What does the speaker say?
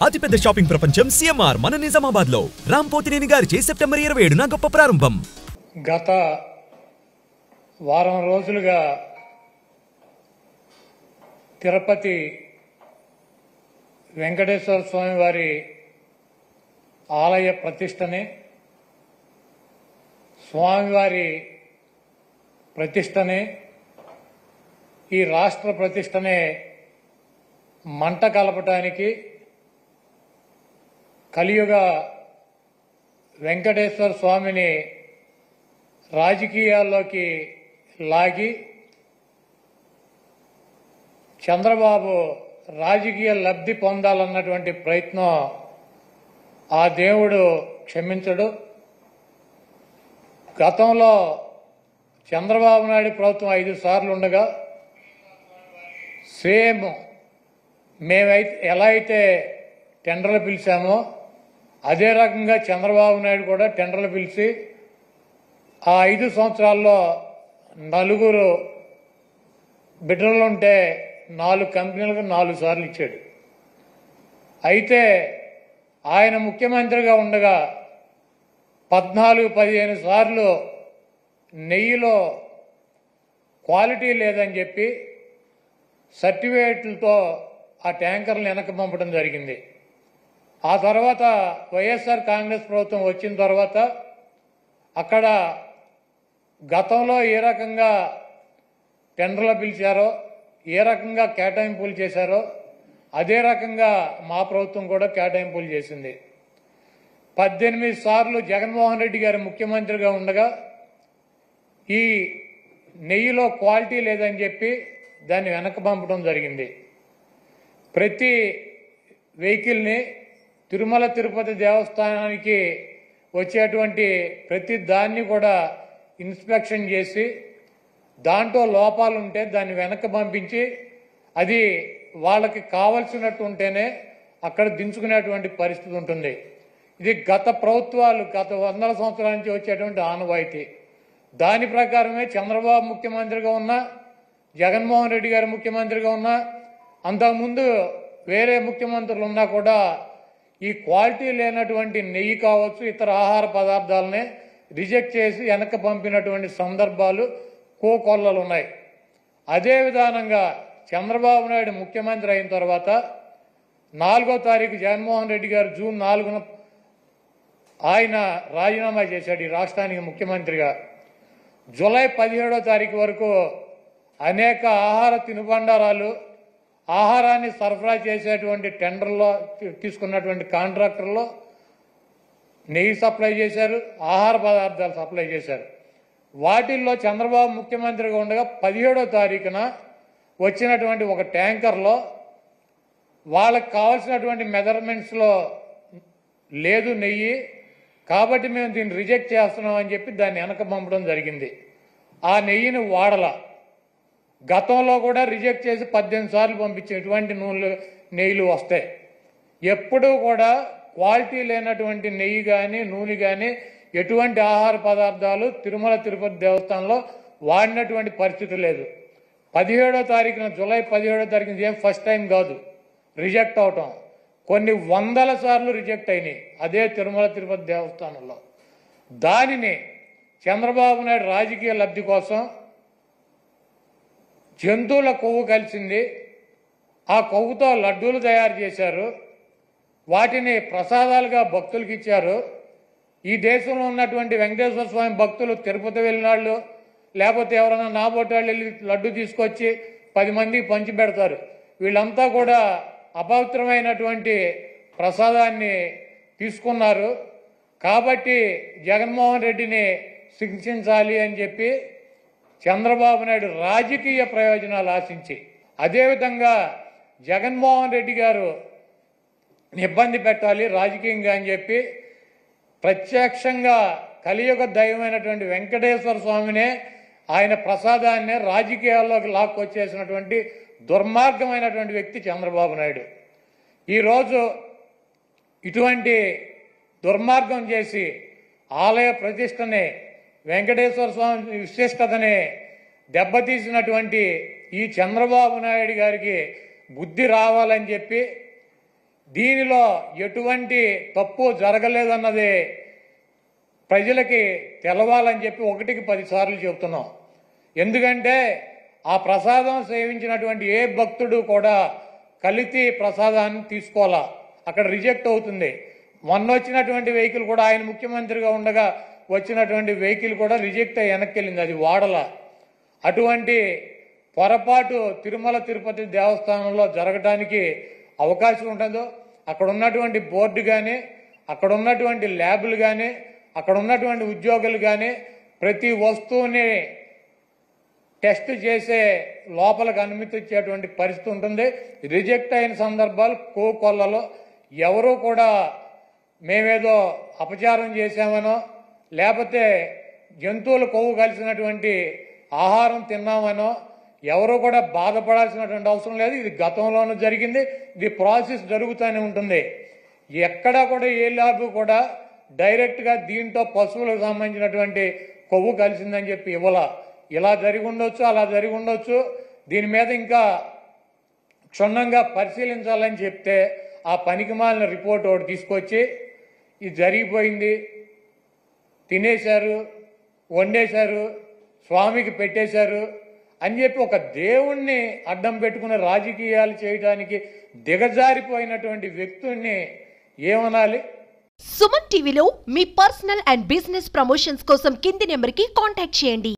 అతిపెద్ద షాపింగ్ ప్రపంచం సిఎంఆర్ మన నిజామాబాద్ లో రామ్ పోతినేని గారిచే సెప్టెంబర్ 27న గొప్ప ప్రారంభం. గత వారం రోజులుగా తిరుపతి వెంకటేశ్వర స్వామి వారి ఆలయ ప్రతిష్టని, స్వామివారి ప్రతిష్టని, ఈ రాష్ట్ర ప్రతిష్టనే మంట కలపటానికి కలియుగ వెంకటేశ్వర స్వామిని రాజకీయాల్లోకి లాగి చంద్రబాబు రాజకీయ లబ్ధి పొందాలన్నటువంటి ప్రయత్నం ఆ దేవుడు క్షమించడు. గతంలో చంద్రబాబు నాయుడు ప్రభుత్వం 5 సార్లు ఉండగా సేమ్ మేమైతే ఎలా అయితే టెండర్లు పిలిచామో అదే రకంగా చంద్రబాబు నాయుడు కూడా టెండర్లు పిలిచి ఆ 5 సంవత్సరాల్లో 4 బిడ్డలుంటే 4 కంపెనీలకు 4 సార్లు ఇచ్చాడు. అయితే ఆయన ముఖ్యమంత్రిగా ఉండగా 14-15 సార్లు నెయ్యిలో క్వాలిటీ లేదని చెప్పి సర్టిఫికేట్లతో ఆ ట్యాంకర్లు వెనక్కి పంపడం జరిగింది. ఆ తర్వాత వైఎస్ఆర్ కాంగ్రెస్ ప్రభుత్వం వచ్చిన తర్వాత అక్కడ గతంలో ఏ రకంగా టెండర్లు పిలిచారో, ఏ రకంగా కేటాయింపులు చేశారో అదే రకంగా మా ప్రభుత్వం కూడా కేటాయింపులు చేసింది. 18 సార్లు జగన్మోహన్ రెడ్డి గారు ముఖ్యమంత్రిగా ఉండగా ఈ నెయ్యిలో క్వాలిటీ లేదని చెప్పి దాన్ని వెనక్కి పంపడం జరిగింది. ప్రతి వెహికల్ని తిరుమల తిరుపతి దేవస్థానానికి వచ్చేటువంటి ప్రతి దాన్ని కూడా ఇన్స్పెక్షన్ చేసి దాంట్లో లోపాలు ఉంటే దాన్ని వెనక్కి పంపించి అది వాళ్ళకి కావలసినట్టు ఉంటేనే అక్కడ దించుకునేటువంటి పరిస్థితి ఉంటుంది. ఇది గత ప్రభుత్వాలు గత 100 సంవత్సరాల నుంచి వచ్చేటువంటి ఆనవాయితీ. దాని ప్రకారమే చంద్రబాబు ముఖ్యమంత్రిగా ఉన్నా, జగన్మోహన్ రెడ్డి గారు ముఖ్యమంత్రిగా ఉన్నా, అంతకుముందు వేరే ముఖ్యమంత్రులు ఉన్నా కూడా ఈ క్వాలిటీ లేనటువంటి నెయ్యి కావచ్చు, ఇతర ఆహార పదార్థాలనే రిజెక్ట్ చేసి వెనక్కి పంపినటువంటి సందర్భాలు కోకొల్లలు ఉన్నాయి. అదే విధానంగా చంద్రబాబు నాయుడు ముఖ్యమంత్రి అయిన తర్వాత 4వ తారీఖు జగన్మోహన్ రెడ్డి గారు జూన్ 4న ఆయన రాజీనామా చేశాడు ఈ రాష్ట్రానికి ముఖ్యమంత్రిగా. జూలై 17వ తారీఖు వరకు అనేక ఆహార తినుబండారాలు, ఆహారాన్ని సరఫరా చేసేటువంటి టెండర్లో తీసుకున్నటువంటి కాంట్రాక్టర్లో నెయ్యి సప్లై చేశారు, ఆహార పదార్థాలు సప్లై చేశారు. వాటిల్లో చంద్రబాబు ముఖ్యమంత్రిగా ఉండగా 17వ తారీఖున వచ్చినటువంటి ఒక ట్యాంకర్లో వాళ్ళకి కావాల్సినటువంటి మెజర్మెంట్స్లో లేదు నెయ్యి, కాబట్టి మేము దీన్ని రిజెక్ట్ చేస్తున్నాం అని చెప్పి దాన్ని వెనక పంపడం జరిగింది. ఆ నెయ్యిని వాడల గతంలో కూడా రిజెక్ట్ చేసి 18 సార్లు పంపించే ఎటువంటి నెయ్యిలు వస్తాయి. ఎప్పుడూ కూడా క్వాలిటీ లేనటువంటి నెయ్యి కానీ నూనె కానీ ఎటువంటి ఆహార పదార్థాలు తిరుమల తిరుపతి దేవస్థానంలో వాడినటువంటి పరిస్థితి లేదు. 17వ తారీఖున జూలై 17వ తారీఖున ఏం ఫస్ట్ టైం కాదు రిజెక్ట్ అవటం, కొన్ని 100 సార్లు రిజెక్ట్ అయినాయి అదే తిరుమల తిరుపతి దేవస్థానంలో. దానిని చంద్రబాబు నాయుడు రాజకీయ లబ్ధి కోసం జంతువుల కొవ్వు కలిసింది, ఆ కొవ్వుతో లడ్డూలు తయారు చేశారు, వాటిని ప్రసాదాలుగా భక్తులకు ఇచ్చారు. ఈ దేశంలో ఉన్నటువంటి వెంకటేశ్వర స్వామి భక్తులు తిరుపతి వెళ్ళినాళ్ళు లేకపోతే ఎవరైనా నాబోటాళ్ళు వెళ్ళి లడ్డు తీసుకొచ్చి 10 మందికి పంచి పెడతారు. వీళ్ళంతా కూడా అపవిత్రమైనటువంటి ప్రసాదాన్ని తీసుకున్నారు. కాబట్టి జగన్మోహన్ రెడ్డిని శిక్షించాలి అని చెప్పి చంద్రబాబు నాయుడు రాజకీయ ప్రయోజనాలు ఆశించి, అదేవిధంగా జగన్మోహన్ రెడ్డి గారు ఇబ్బంది పెట్టాలి రాజకీయంగా అని చెప్పి ప్రత్యక్షంగా కలియుగ దైవమైనటువంటి వెంకటేశ్వర స్వామినే ఆయన ప్రసాదాన్నే రాజకీయాల్లోకి లాక్కొచ్చేసినటువంటి దుర్మార్గమైనటువంటి వ్యక్తి చంద్రబాబు నాయుడు. ఈరోజు ఇటువంటి దుర్మార్గం చేసి ఆలయ ప్రతిష్టని, వెంకటేశ్వర స్వామి విశిష్టతని దెబ్బతీసినటువంటి ఈ చంద్రబాబు నాయుడు గారికి బుద్ధి రావాలని చెప్పి దీనిలో ఎటువంటి తప్పు జరగలేదన్నది ప్రజలకి తెలవాలని చెప్పి 1కి 10 సార్లు చెప్తున్నాం. ఎందుకంటే ఆ ప్రసాదం సేవించినటువంటి ఏ భక్తుడు కూడా కల్తీ ప్రసాదాన్ని తీసుకోవాలా, అక్కడ రిజెక్ట్ అవుతుంది. మొన్న వచ్చినటువంటి వెహికల్ కూడా, ఆయన ముఖ్యమంత్రిగా ఉండగా వచ్చినటువంటి వెహికల్ కూడా రిజెక్ట్ అయ్యి వెనక్కి వెళ్ళింది, అది వాడల. అటువంటి పొరపాటు తిరుమల తిరుపతి దేవస్థానంలో జరగడానికి అవకాశం ఉంటుందో, అక్కడ ఉన్నటువంటి బోర్డు కానీ, అక్కడ ఉన్నటువంటి ల్యాబులు కానీ, అక్కడ ఉన్నటువంటి ఉద్యోగులు కానీ ప్రతి వస్తువుని టెస్ట్ చేసే లోపలికి అనుమతి ఇచ్చేటువంటి పరిస్థితి ఉంటుంది. రిజెక్ట్ అయిన సందర్భాలు కోకొల్లలో ఎవరూ కూడా మేమేదో అపచారం చేశామనో, లేకపోతే జంతువులు కొవ్వు కలిసినటువంటి ఆహారం తిన్నామనో ఎవరూ కూడా బాధపడాల్సినటువంటి అవసరం లేదు. ఇది గతంలోనూ జరిగింది, ఇది ప్రాసెస్ జరుగుతూనే ఉంటుంది. ఎక్కడా కూడా ఏ ల్యాబ్ కూడా డైరెక్ట్గా దీంట్లో పశువులకు సంబంధించినటువంటి కొవ్వు కలిసిందని చెప్పి ఇవ్వాల. ఇలా జరిగి ఉండొచ్చు, అలా జరిగి ఉండొచ్చు. దీని మీద ఇంకా క్షుణ్ణంగా పరిశీలించాలని చెప్తే ఆ పనికిమాలిన రిపోర్ట్ ఒకటి తీసుకొచ్చి ఇది జరిగిపోయింది, తినేశారు, వండేశారు, స్వామికి పెట్టేశారు అని చెప్పి ఒక దేవుణ్ణి అడ్డం పెట్టుకుని రాజకీయాలు చేయడానికి దిగజారిపోయినటువంటి వ్యక్తుల్ని ఏమనాలి? సుమన్ టీవీలో మీ పర్సనల్ అండ్ బిజినెస్ ప్రమోషన్స్ కోసం కింది నెంబర్కి కాంటాక్ట్ చేయండి.